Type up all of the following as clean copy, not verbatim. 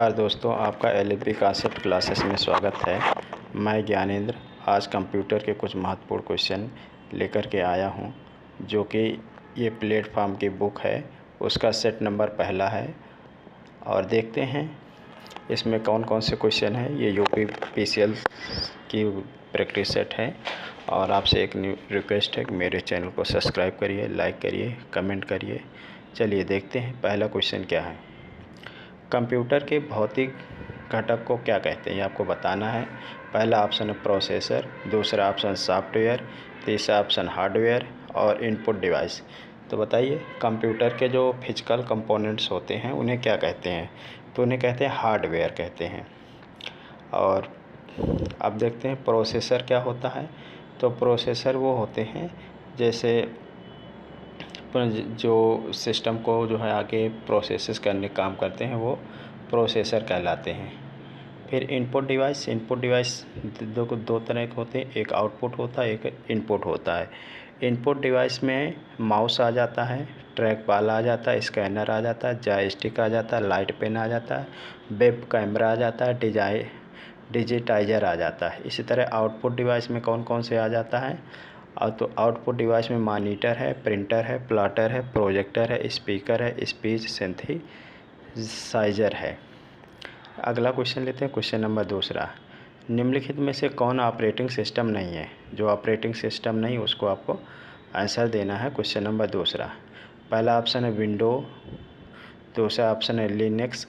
नमस्कार दोस्तों, आपका एलएलबी कांसेप्ट क्लासेस में स्वागत है। मैं ज्ञानेंद्र आज कंप्यूटर के कुछ महत्वपूर्ण क्वेश्चन लेकर के आया हूं, जो कि ये प्लेटफॉर्म की बुक है, उसका सेट नंबर पहला है। और देखते हैं इसमें कौन कौन से क्वेश्चन हैं। ये यूपी पीसीएल की प्रैक्टिस सेट है। और आपसे एक न्यू रिक्वेस्ट है कि मेरे चैनल को सब्सक्राइब करिए, लाइक करिए, कमेंट करिए। चलिए देखते हैं पहला क्वेश्चन क्या है। कंप्यूटर के भौतिक घटक को क्या कहते हैं, ये आपको बताना है। पहला ऑप्शन है प्रोसेसर, दूसरा ऑप्शन सॉफ्टवेयर, तीसरा ऑप्शन हार्डवेयर और इनपुट डिवाइस। तो बताइए कंप्यूटर के जो फिजिकल कंपोनेंट्स होते हैं उन्हें क्या कहते हैं। तो उन्हें कहते हैं हार्डवेयर कहते हैं। और अब देखते हैं प्रोसेसर क्या होता है। तो प्रोसेसर वो होते हैं जैसे जो सिस्टम को जो है आगे प्रोसेस करने काम करते हैं, वो प्रोसेसर कहलाते हैं। फिर इनपुट डिवाइस दो तरह के होते हैं, एक आउटपुट होता है, एक इनपुट होता है। इनपुट डिवाइस में माउस आ जाता है, ट्रैक बॉल आ जाता है, स्कैनर आ जाता है, जॉयस्टिक आ जाता है, लाइट पेन आ जाता है, वेब कैमरा आ जाता है, डिजिटाइजर आ जाता है। इसी तरह आउटपुट डिवाइस में कौन कौन से आ जाता है। और तो आउटपुट डिवाइस में मॉनिटर है, प्रिंटर है, प्लॉटर है, प्रोजेक्टर है, स्पीकर है, स्पीच सिंथेसाइजर है। अगला क्वेश्चन लेते हैं, क्वेश्चन नंबर दूसरा। निम्नलिखित में से कौन ऑपरेटिंग सिस्टम नहीं है। जो ऑपरेटिंग सिस्टम नहीं उसको आपको आंसर देना है। क्वेश्चन नंबर दूसरा, पहला ऑप्शन है विंडो, दूसरा ऑप्शन है लिनक्स,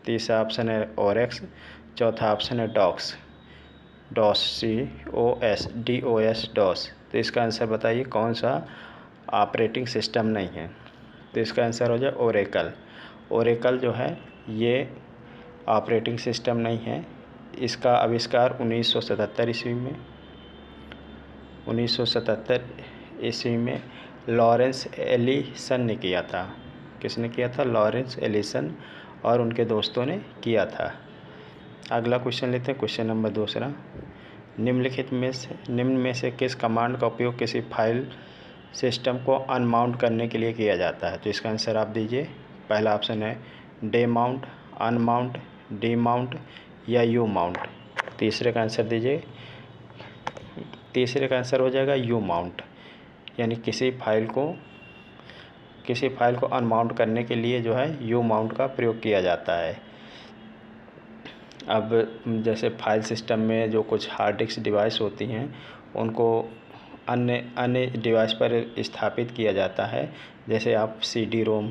तीसरा ऑप्शन है ओरेक्स, चौथा ऑप्शन है डॉस डॉस। तो इसका आंसर बताइए कौन सा ऑपरेटिंग सिस्टम नहीं है। तो इसका आंसर हो जाए ओरेकल। ओरेकल जो है ये ऑपरेटिंग सिस्टम नहीं है। इसका आविष्कार 1977 ईस्वी में लॉरेंस एलिसन ने किया था। किसने किया था? लॉरेंस एलिसन और उनके दोस्तों ने किया था। अगला क्वेश्चन लेते हैं, क्वेश्चन नंबर दूसरा। निम्न में से किस कमांड का उपयोग किसी फाइल सिस्टम को अनमाउंट करने के लिए किया जाता है। तो इसका आंसर आप दीजिए। पहला ऑप्शन है डेमाउंट, अनमाउंट, डीमाउंट या यू माउंट। तीसरे का आंसर दीजिए। तीसरे का आंसर हो जाएगा यू माउंट, यानी किसी फाइल को अनमाउंट करने के लिए जो है यू माउंट का प्रयोग किया जाता है। अब जैसे फाइल सिस्टम में जो कुछ हार्ड डिस्क डिवाइस होती हैं उनको अन्य डिवाइस पर स्थापित किया जाता है। जैसे आप सी डी रोम,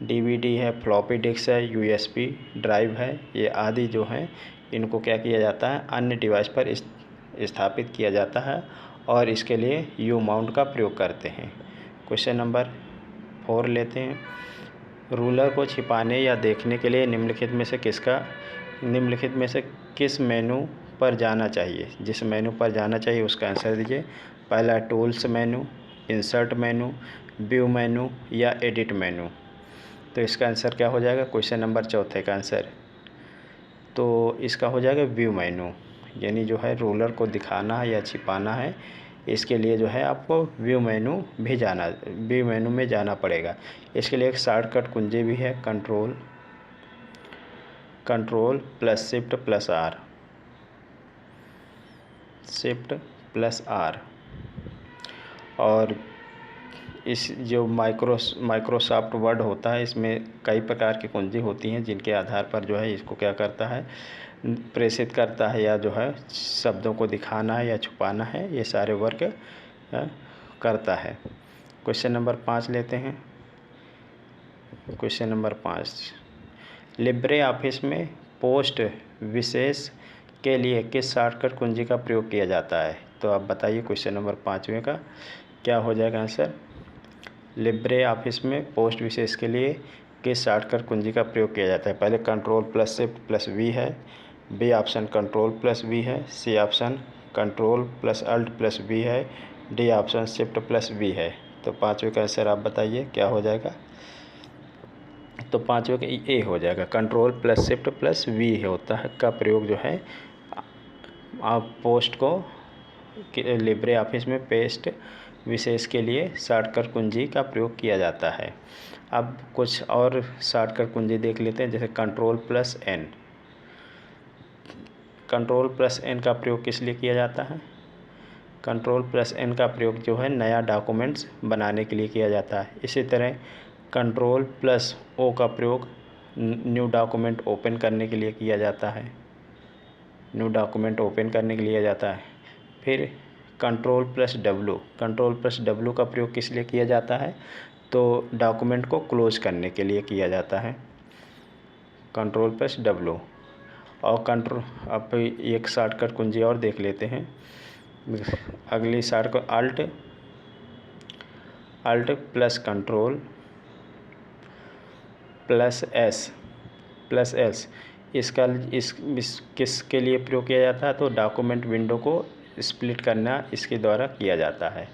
डीवीडी है, फ्लॉपी डिस्क है, यूएसबी ड्राइव है, ये आदि जो हैं इनको क्या किया जाता है, अन्य डिवाइस पर स्थापित किया जाता है और इसके लिए यू माउंट का प्रयोग करते हैं। क्वेश्चन नंबर 4 लेते हैं। रूलर को छिपाने या देखने के लिए निम्नलिखित में से किस मेनू पर जाना चाहिए। जिस मेनू पर जाना चाहिए उसका आंसर दीजिए। पहला टूल्स मेनू, इंसर्ट मेनू, व्यू मेनू या एडिट मेनू। तो इसका आंसर क्या हो जाएगा? क्वेश्चन नंबर चौथे का आंसर तो इसका हो जाएगा व्यू मेनू, यानी जो है रूलर को दिखाना है या छिपाना है, इसके लिए जो है आपको व्यू मेनू में जाना पड़ेगा। इसके लिए एक शॉर्टकट कुंजी भी है, control plus shift plus R. और इस जो माइक्रोसॉफ्ट वर्ड होता है इसमें कई प्रकार की कुंजी होती हैं जिनके आधार पर जो है इसको क्या करता है, प्रेषित करता है या जो है शब्दों को दिखाना है या छुपाना है, ये सारे वर्क करता है। क्वेश्चन नंबर 5 लेते हैं। क्वेश्चन नंबर 5, लिब्रे ऑफिस में पोस्ट विशेष के लिए किस शॉर्टकट कुंजी का प्रयोग किया जाता है। तो आप बताइए क्वेश्चन नंबर 5वें का क्या हो जाएगा आंसर। लिब्रे ऑफिस में पोस्ट विशेष के लिए किस शॉर्टकट कुंजी का प्रयोग किया जाता है। पहले control plus shift plus V है, B option control plus V है, C option control plus alt plus V है, D option shift plus V है। तो 5वें का आंसर आप बताइए क्या हो जाएगा। तो 5वें का ए हो जाएगा, control plus shift plus V होता है का प्रयोग जो है आप पोस्ट को लिब्रे ऑफिस में विशेष के लिए शॉर्टकट कुंजी का प्रयोग किया जाता है। अब कुछ और शॉर्टकट कुंजी देख लेते हैं, जैसे Ctrl+N। Ctrl+N का प्रयोग किस लिए किया जाता है? Ctrl+N का प्रयोग जो है नया डॉक्यूमेंट्स बनाने के लिए किया जाता है। इसी तरह Ctrl+O का प्रयोग न्यू डॉक्यूमेंट ओपन करने के लिए किया जाता है। न्यू डॉक्यूमेंट ओपन करने के लिए जाता है। फिर Ctrl+W का प्रयोग किस लिए किया जाता है? तो डॉक्यूमेंट को क्लोज करने के लिए किया जाता है, Ctrl+W। और अब एक शॉर्टकट कुंजी और देख लेते हैं। अगली शॉर्टकट Alt+S इसका किसके लिए प्रयोग किया जाता है? तो डॉक्यूमेंट विंडो को स्प्लिट करना इसके द्वारा किया जाता है।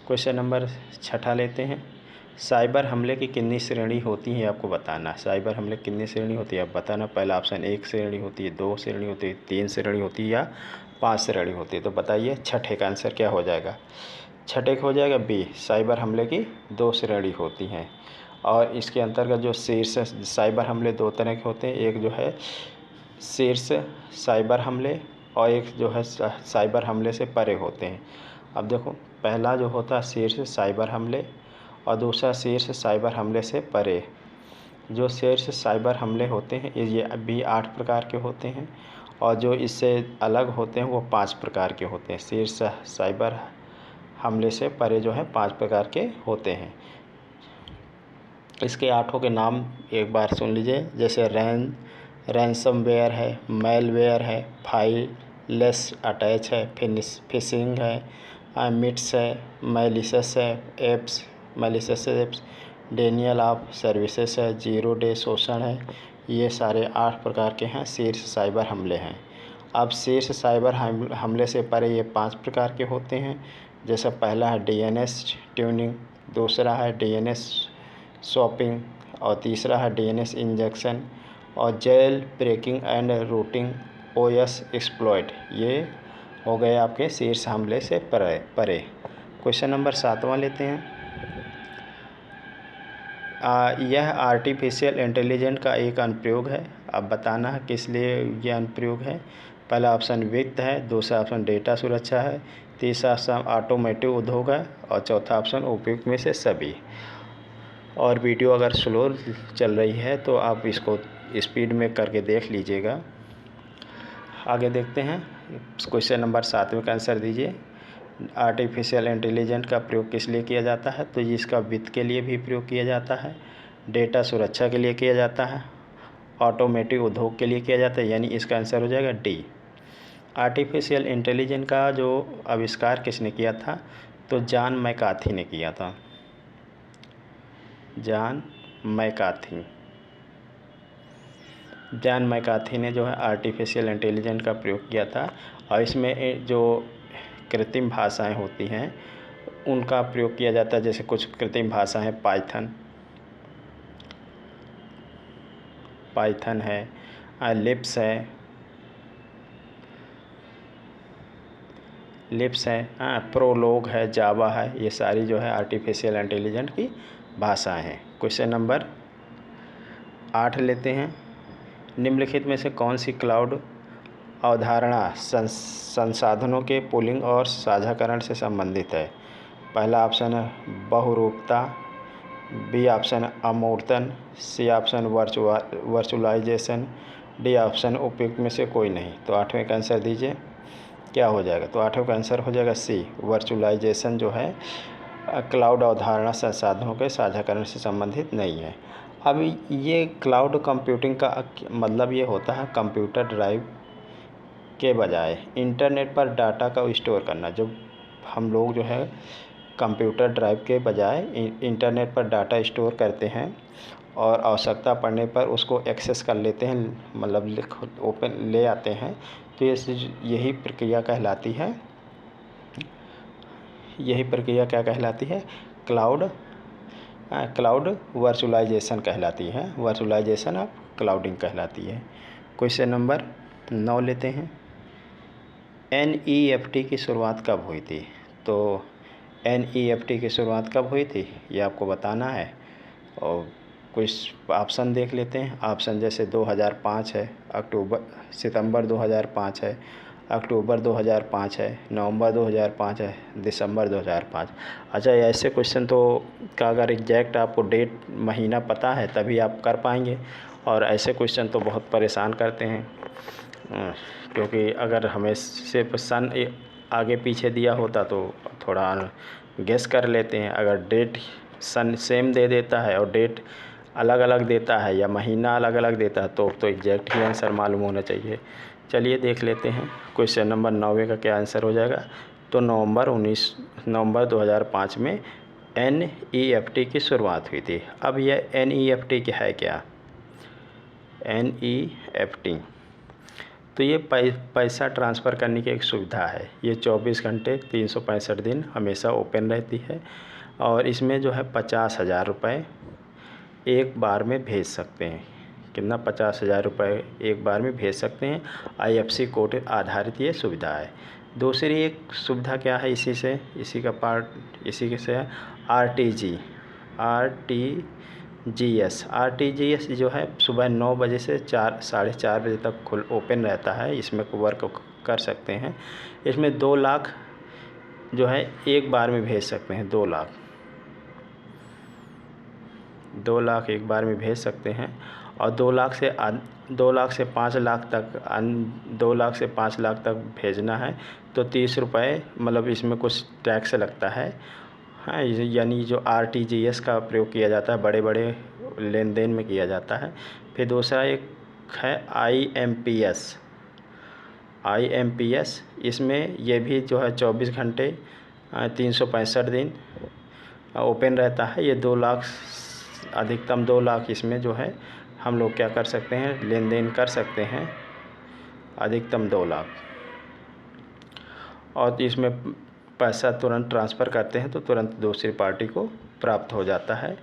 क्वेश्चन नंबर 6 लेते हैं। साइबर हमले की कितनी श्रेणी होती है आपको बताना। साइबर हमले की कितनी श्रेणी होती है आप बताना। पहला ऑप्शन 1 श्रेणी होती है, 2 श्रेणी होती है, 3 श्रेणी होती है या 5 श्रेणी होती है। तो बताइए छठे का आंसर क्या हो जाएगा? छठे का हो जाएगा बी, साइबर हमले की 2 श्रेणी होती हैं। और इसके अंतर्गत जो शीर्ष साइबर हमले 2 तरह के होते हैं, एक जो है शीर्ष साइबर हमले और एक जो है साइबर हमले से परे होते हैं। अब देखो, पहला जो होता है शीर्ष साइबर हमले और दूसरा शीर्ष साइबर हमले से परे। जो शीर्ष साइबर हमले होते हैं ये भी 8 प्रकार के होते हैं और जो इससे अलग होते हैं वो 5 प्रकार के होते हैं। शीर्ष साइबर हमले से परे जो है 5 प्रकार के होते हैं। इसके 8 के नाम एक बार सुन लीजिए, जैसे रैंसमवेयर है, मेलवेयर है, फाइललेस अटैच है, फिशिंग है, मिट्स है, malicious apps, Daniel of services है, जीरो डे शोषण है। ये सारे 8 प्रकार के हैं शीर्ष साइबर हमले हैं। अब शीर्ष साइबर हमले से परे ये 5 प्रकार के होते हैं। जैसे पहला है DNS ट्यूनिंग, दूसरा है DNS शॉपिंग और तीसरा है DNS इंजेक्शन और jail breaking and routing OS exploit. ये हो गए आपके शीर्ष हमले से परे। क्वेश्चन नंबर 7वां लेते हैं। यह आर्टिफिशियल इंटेलिजेंस का एक अनुप्रयोग है। अब बताना है किस लिए यह अनुप्रयोग है। पहला ऑप्शन वित्त है, दूसरा ऑप्शन डेटा सुरक्षा है, तीसरा ऑप्शन ऑटोमेटिव उद्योग है और चौथा ऑप्शन उपयुक्त में से सभी। और वीडियो अगर स्लो चल रही है तो आप इसको स्पीड में करके देख लीजिएगा। आगे देखते हैं। क्वेश्चन नंबर 7 का आंसर दीजिए। आर्टिफिशियल इंटेलिजेंस का प्रयोग किस लिए किया जाता है? तो इसका वित्त के लिए भी प्रयोग किया जाता है, डेटा सुरक्षा के लिए किया जाता है, ऑटोमेटिव उद्योग के लिए किया जाता है, यानी इसका आंसर हो जाएगा डी। आर्टिफिशियल इंटेलिजेंस का जो आविष्कार किसने किया था? तो जॉन मैकार्थी ने किया था। जॉन मैकार्थी ने जो है आर्टिफिशियल इंटेलिजेंस का प्रयोग किया था और इसमें जो कृत्रिम भाषाएं होती हैं उनका प्रयोग किया जाता है। जैसे कुछ कृत्रिम भाषा है पाइथन है, लिप्स है, प्रोलोग है, जावा है। ये सारी जो है आर्टिफिशियल इंटेलिजेंस की भाषाएं हैं। क्वेश्चन नंबर 8 लेते हैं। निम्नलिखित में से कौन सी क्लाउड अवधारणा संसाधनों के पूलिंग और साझाकरण से संबंधित है? पहला ऑप्शन है बहुरूपता, बी ऑप्शन अमूर्तन, C option virtualization, D option उपयुक्त में से कोई नहीं। तो 8वें का आंसर दीजिए, क्या हो जाएगा? तो 8वें का आंसर हो जाएगा सी, वर्चुअलाइजेशन जो है क्लाउड अवधारणा संसाधनों के साझाकरण से संबंधित नहीं है। अब ये क्लाउड कंप्यूटिंग का मतलब ये होता है कंप्यूटर ड्राइव के बजाय इंटरनेट पर डाटा का स्टोर करना। जब हम लोग जो है कंप्यूटर ड्राइव के बजाय इंटरनेट पर डाटा स्टोर करते हैं और आवश्यकता पड़ने पर उसको एक्सेस कर लेते हैं, मतलब ओपन ले आते हैं, तो यही प्रक्रिया कहलाती है। यही प्रक्रिया क्या कहलाती है? क्लाउड वर्चुअलाइजेशन कहलाती है। वर्चुअलाइजेशन ऑफ क्लाउडिंग कहलाती है। क्वेश्चन नंबर 9 लेते हैं। NEFT की शुरुआत कब हुई थी? तो NEFT की शुरुआत कब हुई थी ये आपको बताना है। और कुछ ऑप्शन देख लेते हैं। ऑप्शन जैसे 2005 है, सितंबर 2005 है, अक्टूबर 2005 है, नवंबर 2005 है, दिसंबर 2005। अच्छा, ऐसे क्वेश्चन तो का अगर एग्जैक्ट आपको डेट महीना पता है तभी आप कर पाएंगे, और ऐसे क्वेश्चन तो बहुत परेशान करते हैं, क्योंकि अगर हमें सिर्फ सन आगे पीछे दिया होता तो थोड़ा गेस कर लेते हैं। अगर डेट सन सेम दे देता है और डेट अलग अलग देता है या महीना अलग अलग देता है तो एग्जैक्ट ही आंसर मालूम होना चाहिए। चलिए देख लेते हैं क्वेश्चन नंबर 9 का क्या आंसर हो जाएगा। तो नवंबर 2005 में NEFT की शुरुआत हुई थी। अब यह NEFT क्या है? क्या NEFT? तो ये पैसा ट्रांसफ़र करने की एक सुविधा है। ये 24 घंटे 365 दिन हमेशा ओपन रहती है, और इसमें जो है 50,000 रुपये एक बार में भेज सकते हैं। कितना? 50,000 रुपये एक बार में भेज सकते हैं। IFSC कोड आधारित ये सुविधा है। दूसरी एक सुविधा क्या है इसी का पार्ट इसी के से है RTGS जो है सुबह 9 बजे से 4 बजे तक ओपन रहता है। इसमें वर्क कर सकते हैं। इसमें 2 लाख जो है एक बार में भेज सकते हैं। 2 लाख एक बार में भेज सकते हैं। और 2 लाख से 5 लाख तक 2 लाख से 5 लाख तक भेजना है तो 30 रुपये, मतलब इसमें कुछ टैक्स लगता है। हाँ, यानी जो RTGS का प्रयोग किया जाता है बड़े बड़े लेन देन में किया जाता है। फिर दूसरा एक है IMPS। इसमें ये भी जो है 24 घंटे 365 दिन ओपन रहता है। ये 2 लाख, अधिकतम 2 लाख इसमें जो है हम लोग क्या कर सकते हैं, लेन देन कर सकते हैं, अधिकतम 2 लाख। और इसमें पैसा तुरंत ट्रांसफ़र करते हैं तो तुरंत दूसरी पार्टी को प्राप्त हो जाता है।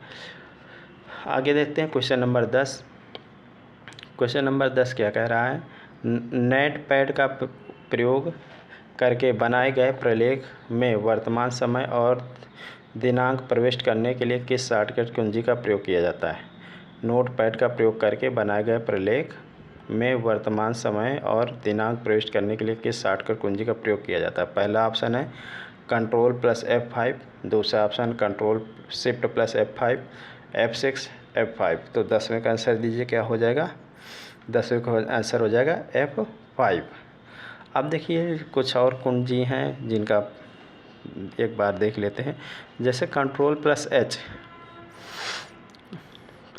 आगे देखते हैं क्वेश्चन नंबर 10। क्वेश्चन नंबर 10 क्या कह रहा है? नेट पैड का प्रयोग करके बनाए गए प्रलेख में वर्तमान समय और दिनांक प्रविष्ट करने के लिए किस शॉर्टकट कुंजी का प्रयोग किया जाता है? नोट पैड का प्रयोग करके बनाए गए प्रलेख में वर्तमान समय और दिनांक प्रविष्ट करने के लिए किस शॉर्टकट कुंजी का प्रयोग किया जाता है? पहला ऑप्शन है Ctrl + F5, दूसरा option Ctrl Shift + F5, F6, F5। तो 10वें का आंसर दीजिए, क्या हो जाएगा? 10वें का आंसर हो जाएगा F5। अब देखिए कुछ और कुंजी हैं जिनका एक बार देख लेते हैं। जैसे Ctrl + H,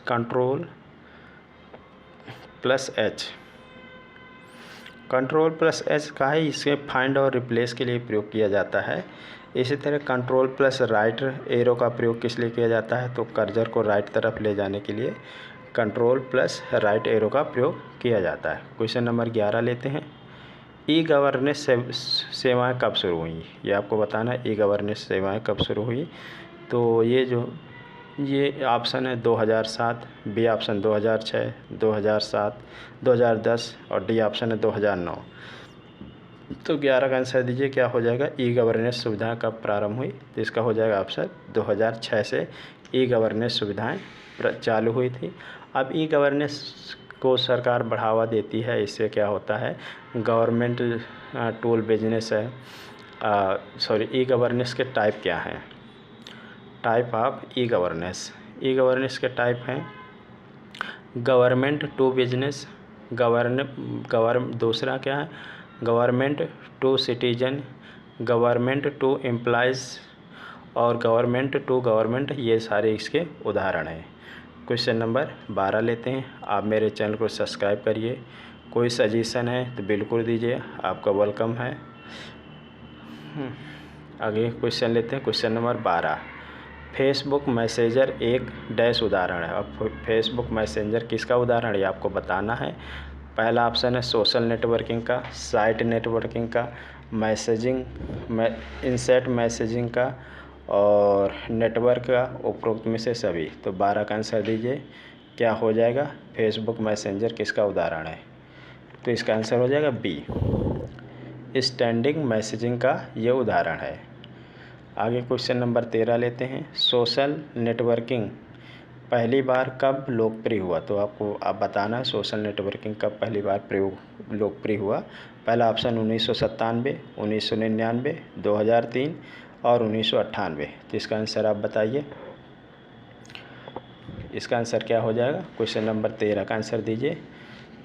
Ctrl + H का है, इसे फाइंड और रिप्लेस के लिए प्रयोग किया जाता है। इसी तरह Ctrl + राइट एरो का प्रयोग किस लिए किया जाता है? तो कर्सर को राइट तरफ ले जाने के लिए Ctrl + राइट एरो का प्रयोग किया जाता है। क्वेश्चन नंबर 11 लेते हैं। ई-गवर्नेंस सेवाएँ कब शुरू हुई? ये आपको बताना है, ई-गवर्नेंस सेवाएँ कब शुरू हुई। तो ये ऑप्शन है 2007, बी ऑप्शन 2006, 2007, 2010 और डी ऑप्शन है 2009। तो 11 का आंसर दीजिए, क्या हो जाएगा? ई गवर्नेंस सुविधाएँ कब प्रारंभ हुई? तो इसका हो जाएगा ऑप्शन 2006 से ई गवर्नेंस सुविधाएँ चालू हुई थी। अब ई गवर्नेंस को सरकार बढ़ावा देती है। इससे क्या होता है, गवर्नमेंट टूल बिजनेस है। ई गवर्नेंस के टाइप क्या हैं? टाइप ऑफ ई गवर्नेंस के टाइप हैं गवर्नमेंट टू बिजनेस, दूसरा क्या है, government to citizen, government to employees और गवर्नमेंट टू गवर्नमेंट। ये सारे इसके उदाहरण हैं। क्वेश्चन नंबर 12 लेते हैं। आप मेरे चैनल को सब्सक्राइब करिए। कोई सजेशन है तो बिल्कुल दीजिए, आपका वेलकम है। आगे क्वेश्चन लेते हैं। क्वेश्चन नंबर 12, फेसबुक मैसेंजर एक डैश उदाहरण है। अब फेसबुक मैसेंजर किसका उदाहरण है आपको बताना है। पहला ऑप्शन है सोशल नेटवर्किंग का, साइट नेटवर्किंग का, इंसैट मैसेजिंग का और नेटवर्क का, उपरोक्त में से सभी। तो 12 का आंसर दीजिए, क्या हो जाएगा? फेसबुक मैसेंजर किसका उदाहरण है? तो इसका आंसर हो जाएगा बी, स्टैंडिंग मैसेजिंग का ये उदाहरण है। आगे क्वेश्चन नंबर 13 लेते हैं। सोशल नेटवर्किंग पहली बार कब लोकप्रिय हुआ? तो आपको बताना है सोशल नेटवर्किंग कब पहली बार लोकप्रिय हुआ। पहला ऑप्शन 1997, 1999, 2003 और 1998। तो इसका आंसर आप बताइए। इसका आंसर क्या हो जाएगा? क्वेश्चन नंबर 13 का आंसर दीजिए।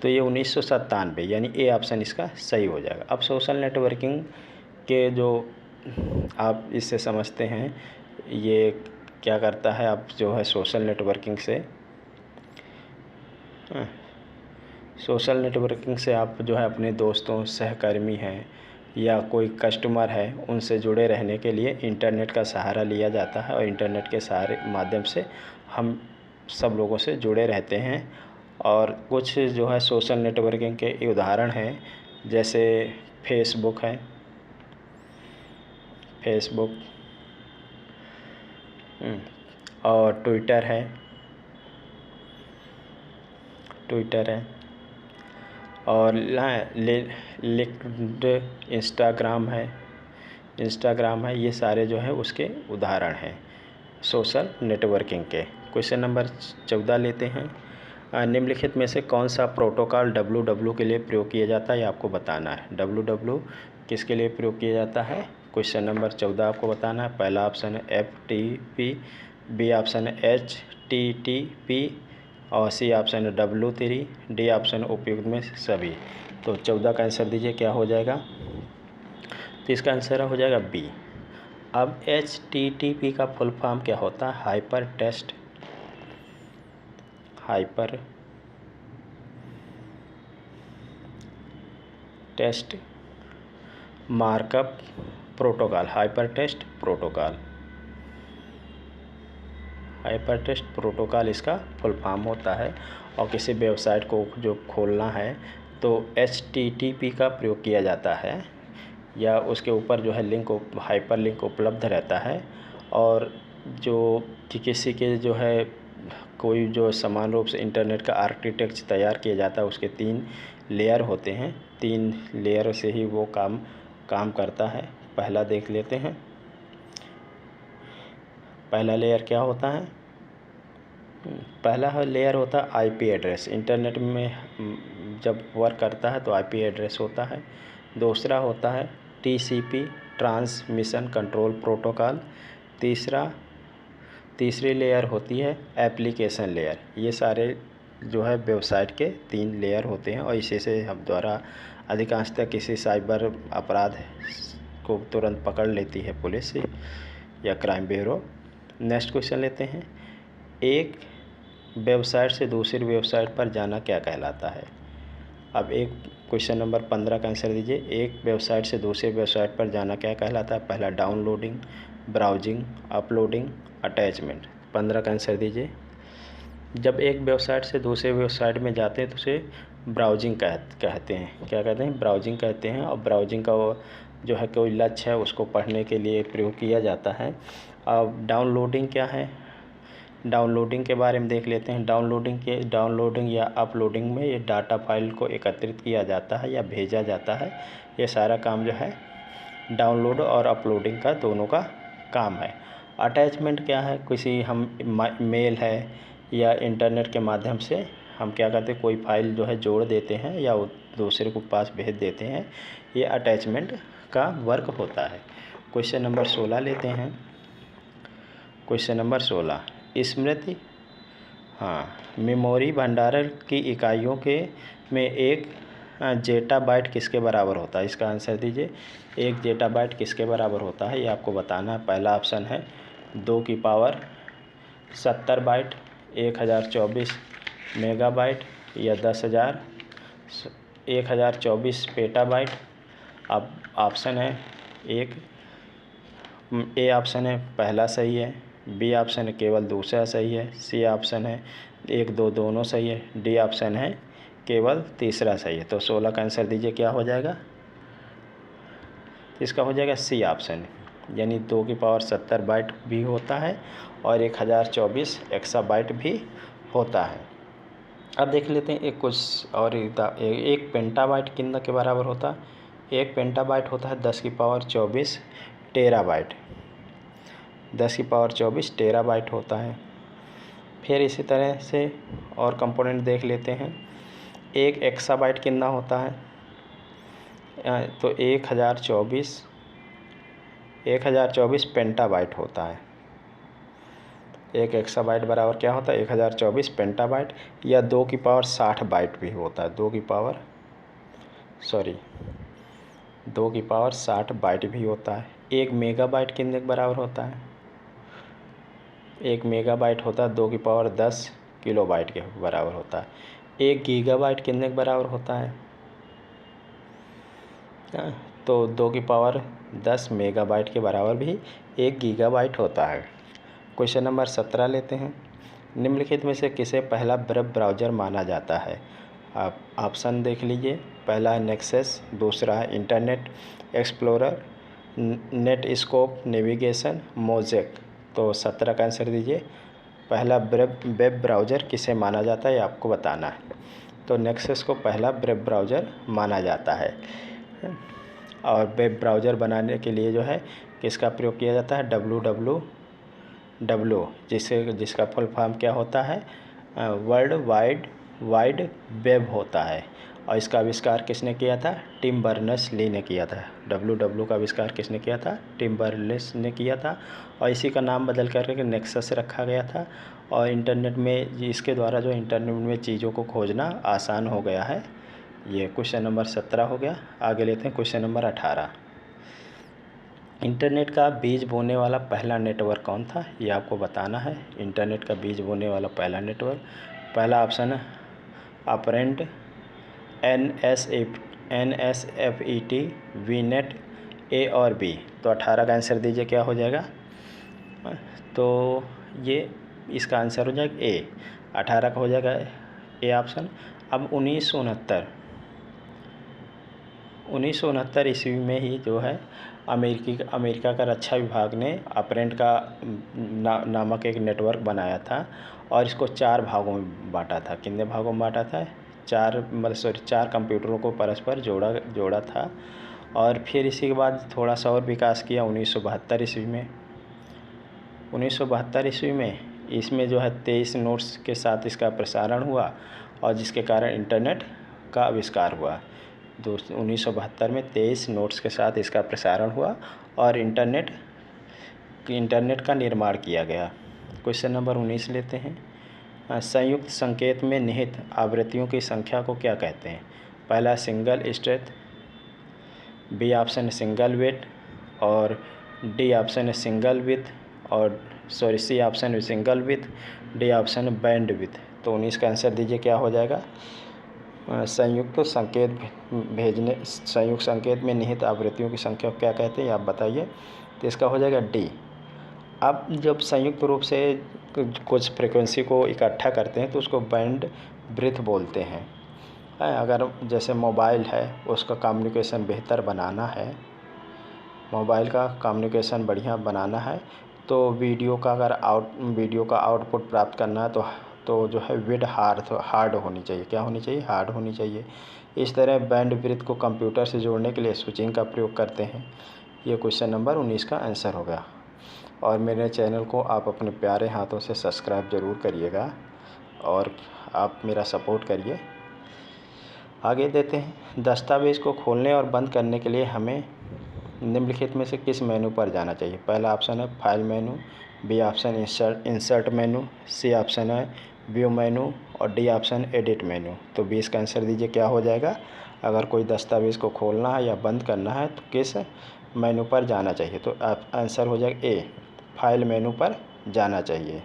तो ये 1997 यानी ए ऑप्शन इसका सही हो जाएगा। अब सोशल नेटवर्किंग के जो आप इससे समझते हैं ये क्या करता है। आप जो है सोशल नेटवर्किंग से आप जो है अपने दोस्तों, सहकर्मी हैं या कोई कस्टमर है उनसे जुड़े रहने के लिए इंटरनेट का सहारा लिया जाता है और इंटरनेट के सहारे माध्यम से हम सब लोगों से जुड़े रहते हैं। और कुछ जो है सोशल नेटवर्किंग के उदाहरण हैं, जैसे फेसबुक है, और ट्विटर है, और लिंक्ड इंस्टाग्राम है। ये सारे जो है उसके उदाहरण हैं सोशल नेटवर्किंग के। क्वेश्चन नंबर 14 लेते हैं। निम्नलिखित में से कौन सा प्रोटोकॉल www के लिए प्रयोग किया जाता है, ये आपको बताना है। www किसके लिए प्रयोग किया जाता है? क्वेश्चन नंबर 14 आपको बताना है। पहला ऑप्शन है FTP, बी ऑप्शन है HTTP और सी ऑप्शन है W3, डी ऑप्शन उपयुक्त में सभी। तो 14 का आंसर दीजिए, क्या हो जाएगा? तो इसका आंसर हो जाएगा बी। अब HTTP का फुल फॉर्म क्या होता है? Hyper text markup protocol. Hyper text protocol इसका फुल फॉर्म होता है। और किसी वेबसाइट को जो खोलना है तो HTTP का प्रयोग किया जाता है या उसके ऊपर जो है हाइपर लिंक उपलब्ध रहता है। और जो किसी के जो है कोई जो समान रूप से इंटरनेट का आर्किटेक्चर तैयार किया जाता है उसके 3 लेयर होते हैं। 3 लेयर से ही वो काम करता है। पहला देख लेते हैं। पहला लेयर क्या होता है? पहला लेयर होता है IP एड्रेस। इंटरनेट में जब वर्क करता है तो IP एड्रेस होता है। दूसरा होता है TCP, ट्रांसमिशन कंट्रोल प्रोटोकॉल। तीसरी लेयर होती है एप्लीकेशन लेयर। ये सारे जो है वेबसाइट के 3 लेयर होते हैं और इसी से हम द्वारा अधिकांशतः किसी साइबर अपराध को तुरंत पकड़ लेती है पुलिस या क्राइम ब्यूरो। नेक्स्ट क्वेश्चन लेते हैं। एक वेबसाइट से दूसरी वेबसाइट पर जाना क्या कहलाता है? अब एक क्वेश्चन नंबर 15 का आंसर दीजिए। एक वेबसाइट से दूसरी वेबसाइट पर जाना क्या कहलाता है? पहला डाउनलोडिंग, ब्राउजिंग, अपलोडिंग, अटैचमेंट। 15 का आंसर दीजिए। जब एक वेबसाइट से दूसरे वेबसाइट में जाते हैं तो उसे ब्राउजिंग कहते हैं। क्या कहते हैं? ब्राउजिंग कहते हैं। और ब्राउजिंग का वो जो है कोई लक्ष्य है उसको पढ़ने के लिए प्रयोग किया जाता है। अब डाउनलोडिंग क्या है? डाउनलोडिंग के बारे में देख लेते हैं। डाउनलोडिंग या अपलोडिंग में ये डाटा फाइल को एकत्रित किया जाता है या भेजा जाता है। ये सारा काम जो है डाउनलोड और अपलोडिंग का दोनों का काम है। अटैचमेंट क्या है? किसी हम मेल है या इंटरनेट के माध्यम से हम क्या करते हैं, कोई फाइल जो है जोड़ देते हैं या दूसरे को पास भेज देते हैं। ये अटैचमेंट का वर्क होता है। क्वेश्चन नंबर 16 लेते हैं। क्वेश्चन नंबर 16 स्मृति मेमोरी भंडारण की इकाइयों में एक जेटाबाइट किसके बराबर होता है? इसका आंसर दीजिए। एक जेटाबाइट किसके बराबर होता है ये आपको बताना है। पहला ऑप्शन है 2 की पावर 70 बाइट, 1024 मेगाबाइट या 1024 पेटाबाइट। अब ऑप्शन है ए ऑप्शन है पहला सही है, बी ऑप्शन है केवल दूसरा सही है, सी ऑप्शन है 1 2 दोनों सही है, डी ऑप्शन है केवल तीसरा सही है। तो 16 का आंसर दीजिए, क्या हो जाएगा? इसका हो जाएगा सी ऑप्शन, यानी 2 की पावर 70 बाइट भी होता है और 1024 एक्साबाइट भी होता है। अब देख लेते हैं एक कुछ और। एक पेंटाबाइट कितना के बराबर होता है? एक पेंटाबाइट होता है 10 की पावर 24 टेराबाइट। 10⁻24 टेराबाइट होता है। फिर इसी तरह से और कंपोनेंट देख लेते हैं। एक एक्साबाइट कितना होता है? तो 1024 पेंटाबाइट होता है। एक एक्साबाइट बराबर क्या होता है? 1024 पेंटाबाइट, या 2 की पावर 60 बाइट भी होता है। 2 की पावर 60 बाइट भी होता है। एक मेगाबाइट कितने के बराबर होता है? एक मेगाबाइट होता है 2 की पावर 10 किलोबाइट के बराबर होता है। एक गीगाबाइट कितने के बराबर होता है? तो 2 की पावर 10 मेगाबाइट के बराबर भी एक गीगाबाइट होता है। क्वेश्चन नंबर 17 लेते हैं। निम्नलिखित में से किसे पहला वेब ब्राउज़र माना जाता है? आप ऑप्शन देख लीजिए। पहला है नेक्सस, दूसरा है इंटरनेट एक्सप्लोरर, नेटस्कोप नेविगेशन, मोज़ेक। तो 17 का आंसर दीजिए। पहला वेब ब्राउज़र किसे माना जाता है, ये आपको बताना है। तो नेक्सस को पहला वेब ब्राउज़र माना जाता है। और वेब ब्राउज़र बनाने के लिए जो है किसका प्रयोग किया जाता है? www, जिसका फुल फॉर्म क्या होता है? वर्ल्ड वाइड वेब होता है। और इसका आविष्कार किसने किया था? टिम बर्नर्स-ली ने किया था। www का आविष्कार किसने किया था? टिम बर्नर्स ने किया था। और इसी का नाम बदल करके नेक्सस रखा गया था। और इंटरनेट में इसके द्वारा जो इंटरनेट में चीज़ों को खोजना आसान हो गया है। ये क्वेश्चन नंबर 17 हो गया। आगे लेते हैं क्वेश्चन नंबर 18। इंटरनेट का बीज बोने वाला पहला नेटवर्क कौन था? ये आपको बताना है। इंटरनेट का बीज बोने वाला पहला नेटवर्क, पहला ऑप्शन है ऑपरेंट, NSFET, वीनेट, ए और बी। तो 18 का आंसर दीजिए, क्या हो जाएगा? तो ये इसका आंसर हो जाएगा ए। 18 का हो जाएगा ए ऑप्शन। अब 1969 ईस्वी में ही जो है अमेरिका का रक्षा विभाग ने ऑपरेंट का नामक एक नेटवर्क बनाया था। और इसको 4 भागों में बांटा था। कितने भागों में बांटा था? 4 कंप्यूटरों को परस्पर जोड़ा था। और फिर इसी के बाद थोड़ा सा और विकास किया 1972 ईस्वी में। 1972 ईस्वी में इसमें जो है 23 नोड्स के साथ इसका प्रसारण हुआ, और जिसके कारण इंटरनेट का आविष्कार हुआ। 1972 में 23 नोड्स के साथ इसका प्रसारण हुआ और इंटरनेट का निर्माण किया गया। क्वेश्चन नंबर 19 लेते हैं। संयुक्त संकेत में निहित आवृत्तियों की संख्या को क्या कहते हैं? पहला सिंगल स्ट्रेथ, बी ऑप्शन है सिंगल वेट, और डी ऑप्शन है सिंगल विथ, और सी ऑप्शन है सिंगल विथ, डी ऑप्शन है बैंड विथ। तो 19 का आंसर दीजिए, क्या हो जाएगा? संयुक्त संकेत में निहित आवृत्तियों की संख्या को क्या कहते हैं, आप बताइए। तो इसका हो जाएगा डी। अब जब संयुक्त रूप से कुछ फ्रीक्वेंसी को इकट्ठा करते हैं तो उसको बैंड ब्रेथ बोलते हैं। अगर जैसे मोबाइल है, उसका कम्युनिकेशन बेहतर बनाना है, मोबाइल का कम्युनिकेशन बढ़िया बनाना है, तो वीडियो का आउटपुट प्राप्त करना है तो जो है विड हार्ड होनी चाहिए। क्या होनी चाहिए? हार्ड होनी चाहिए। इस तरह बैंड ब्रेथ को कंप्यूटर से जोड़ने के लिए स्विचिंग का प्रयोग करते हैं। ये क्वेश्चन नंबर 19 का आंसर हो गया। और मेरे चैनल को आप अपने प्यारे हाथों से सब्सक्राइब ज़रूर करिएगा और आप मेरा सपोर्ट करिए। आगे देते हैं। दस्तावेज़ को खोलने और बंद करने के लिए हमें निम्नलिखित में से किस मेनू पर जाना चाहिए? पहला ऑप्शन है file menu, B option insert menu, C option है व्यू मेनू, और डी ऑप्शन एडिट मेनू। तो 20 का आंसर दीजिए, क्या हो जाएगा? अगर कोई दस्तावेज़ को खोलना है या बंद करना है तो किस मेनू पर जाना चाहिए? तो आंसर हो जाएगा ए, फाइल मेनू पर जाना चाहिए।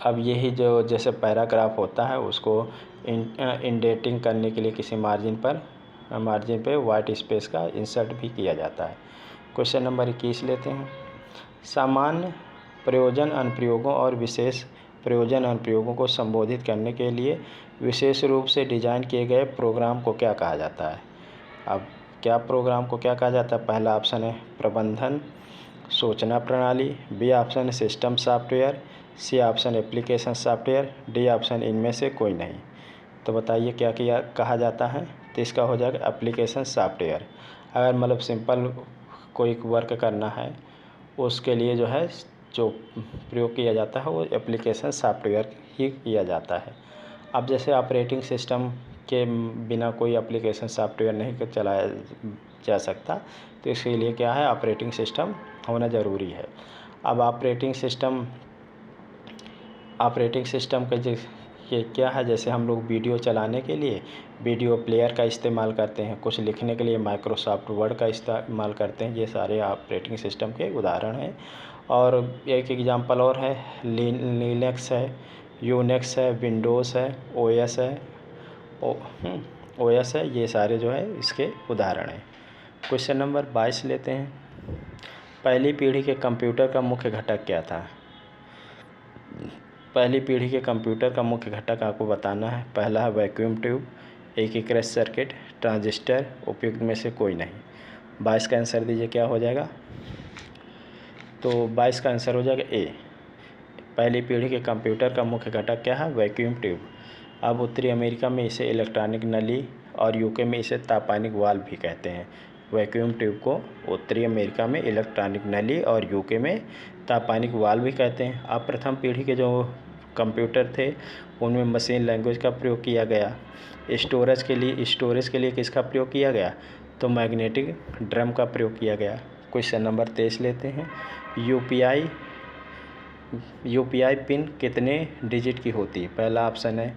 अब यही जो जैसे पैराग्राफ होता है उसको इंडेंटिंग करने के लिए किसी मार्जिन पे वाइट स्पेस का इंसर्ट भी किया जाता है। क्वेश्चन नंबर 21 लेते हैं। सामान्य प्रयोजन अनुप्रयोगों और विशेष प्रयोजन अनुप्रयोगों को संबोधित करने के लिए विशेष रूप से डिज़ाइन किए गए प्रोग्राम को क्या कहा जाता है? अब प्रोग्राम को क्या कहा जाता है? पहला ऑप्शन है प्रबंधन सूचना प्रणाली, बी ऑप्शन है system software, C option application software, D option इनमें से कोई नहीं। तो बताइए क्या कहा जाता है? तो इसका हो जाएगा एप्लीकेशन सॉफ्टवेयर। अगर मतलब सिंपल कोई वर्क करना है उसके लिए जो है जो प्रयोग किया जाता है वो एप्लीकेशन सॉफ्टवेयर ही किया जाता है। अब जैसे ऑपरेटिंग सिस्टम के बिना कोई एप्लीकेशन सॉफ्टवेयर नहीं चलाया जा सकता, तो इसके लिए क्या है, ऑपरेटिंग सिस्टम होना ज़रूरी है। अब ऑपरेटिंग सिस्टम का ये क्या है, जैसे हम लोग वीडियो चलाने के लिए वीडियो प्लेयर का इस्तेमाल करते हैं, कुछ लिखने के लिए माइक्रोसॉफ्ट वर्ड का इस्तेमाल करते हैं, ये सारे ऑपरेटिंग सिस्टम के उदाहरण हैं। और एक एग्जांपल और है, लिनक्स है, यूनिक्स है, विंडोज़ है, ओएस है, ओएस है, ये सारे जो है इसके उदाहरण हैं। क्वेश्चन नंबर 22 लेते हैं। पहली पीढ़ी के कंप्यूटर का मुख्य घटक क्या था? पहली पीढ़ी के कंप्यूटर का मुख्य घटक आपको बताना है। पहला है वैक्यूम ट्यूब, एकीकृत सर्किट, ट्रांजिस्टर, उपयुक्त में से कोई नहीं। 22 का आंसर दीजिए, क्या हो जाएगा? तो 22 का आंसर हो जाएगा ए। पहली पीढ़ी के कंप्यूटर का मुख्य घटक क्या है? Vacuum tube. अब उत्तरी अमेरिका में इसे इलेक्ट्रॉनिक नली और यूके में इसे तापानिक वाल्व भी कहते हैं। वैक्यूम ट्यूब को उत्तरी अमेरिका में इलेक्ट्रॉनिक नली और यूके में तापानिक वाल्व भी कहते हैं। अब प्रथम पीढ़ी के जो कंप्यूटर थे उनमें मशीन लैंग्वेज का प्रयोग किया गया। स्टोरेज के लिए किसका प्रयोग किया गया? तो मैग्नेटिक ड्रम का प्रयोग किया गया। क्वेश्चन नंबर 23 लेते हैं। यूपीआई पिन कितने डिजिट की होती है? पहला ऑप्शन है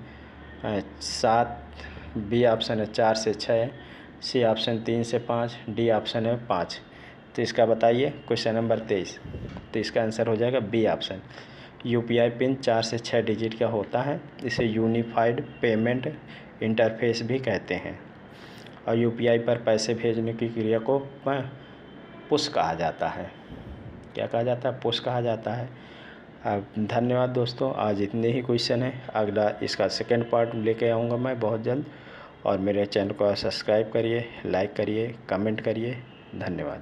7, बी ऑप्शन है 4 से 6, सी ऑप्शन 3 से 5, डी ऑप्शन है 5। तो इसका बताइए क्वेश्चन नंबर 23। तो इसका आंसर हो जाएगा बी ऑप्शन। यूपीआई पिन 4 से 6 डिजिट का होता है। इसे यूनिफाइड पेमेंट इंटरफेस भी कहते हैं। और यूपीआई पर पैसे भेजने की क्रिया को पुश कहा जाता है। क्या कहा जाता है? पुश कहा जाता है। धन्यवाद दोस्तों, आज इतने ही क्वेश्चन है। अगला इसका सेकंड पार्ट लेके आऊँगा मैं बहुत जल्द। और मेरे चैनल को सब्सक्राइब करिए, लाइक करिए, कमेंट करिए। धन्यवाद।